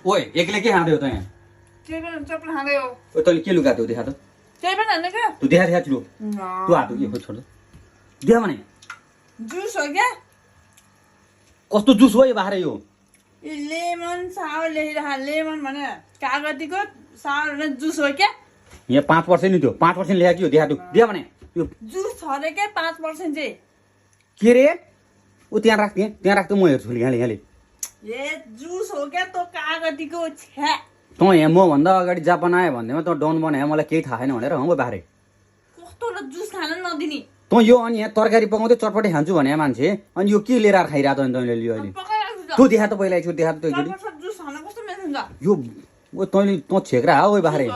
ओए एक्लै के खाँदै हो त यहाँ के पनि चप्पल खाँदै हो ओ तैँले के लुगा त्यो देखा त केही पनि होइन क्या तँ देखा देखा छिटो तँ हात के छोड देखा भने जुस हो क्या कस्तो जुस हो यो बाख्रा यो यो लेमन सावर लेखिरहेको लेमन भने कागतीको सावर जुस हो क्या यहाँ 5% नि त्यो 5% लेखा के हो देखा देखा भने यो जुस छ अरे क्या 5% चाहिँ के रे ऊ त्यहाँ राख्थेँ म हेर्छु यहाँले ए जुस हो क्या तँ कागतीको छ्या तँ यहाँ मभन्दा अगाडि जापान आयो भन्दैमा तँ डन बनायो मलाई केही थाहा छैन भनेर हौ बाख्रे कस्तो जुस खान नदिने तँ यो अनि यहाँ तरकारी पकाउँदै चटपटी खान्छु भने मान्छे अनि यो के लिएर खाइरहेको त अनि तैँले लियो अहिले तँ देखा त पहिला एकचोटि देखा त तँ एकचोटि जुस खान कस्तो मिठो हुन्छ यो तैँले तँ छेक्रा हो बाख्रे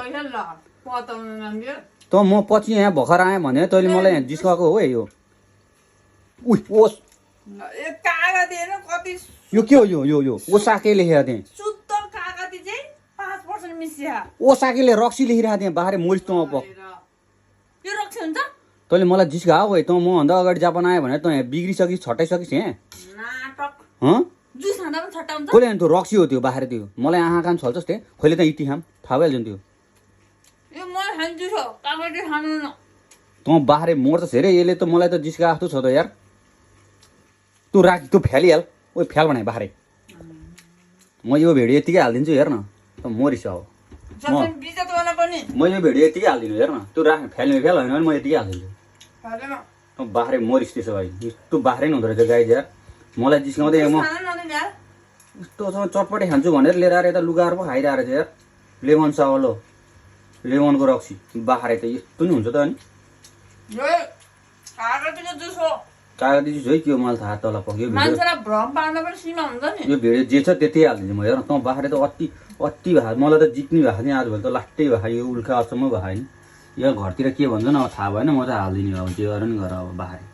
तँ म पछि यहाँ भर्खर आएँ भने तैँले मलाई यहाँ जिस्काएको हो है यो उही ओस कागती हेर्नु कति यो के हो यो ओसाके लेखेको थिएँ शुद्ध कागती चाहिँ 5% मिसिया ओसाकेले रक्सी लेखिरहेको थिएँ बाख्रे मोरिस तँ पक यो रक्सी हुन्छ तैँले मलाई जिस्का हो है तँ मभन्दा अगाडि जापान आयो भने तँ यहाँ बिग्रिसकिस् छटाइसकिस् यहाँ नाटक हँ जुस खाँदा पनि छट्टा हुन्छ कसले अनि त्यो रक्सी हो त्यो बाख्रे त्यो मलाई आँखा कान छल्छस् त्यहाँ खोइले त इटी खाम थाहा भइहाल्छ नि त्यो यो मलाई खान्छु छ कागती खानु न तँ बाख्रे मर्छस् हेरे यसले त मलाई त जिस्का जस्तो छ त यार तँ राख तँ फ्यालिहाल ओ फ्याल भने बाख्रे म यो भिडियो यतिकै हालिदिन्छु हेर न त मरिस अब बिजतवाला पनि म यो भिडियो यतिकै हालिदिनु हेर न तँ राख फ्याल होइन भने म यतिकै हालिदिन्छु खाँदैन तँ बाख्रे मरिस त्यसो भाइ यस्तो बाख्रै हुँदो रहेछ गाई यार मलाई जिस्काउँदै म खान नदिने यार यस्तोसँग चटपटी खान्छु भनेर लिएर आएर यता लुगाहरू पो खाइरहेको रहेछ यार लेमन सावल हो लेमनको रक्सी बाख्रे त यस्तो नि हुन्छ त अनि यो कागतीको जुस हो कागती चिज है के हो मलाई थाहा तल पक्यो मान्छेलाई भ्रम पार्न पनि सीमा हुन्छ नि यो भिडियो जे छ त्यति हालिदिन्छु म हेर तँ बाख्रे त अति भएको मलाई त जित्ने भएको थिएँ आजभोलि त लास्टै भएको यो उल्का अचम्म भएको होइन यो घरतिर के भन्छ न थाहा भएन म चाहिँ हालिदिने अब जे गर नि गर अब बाख्रे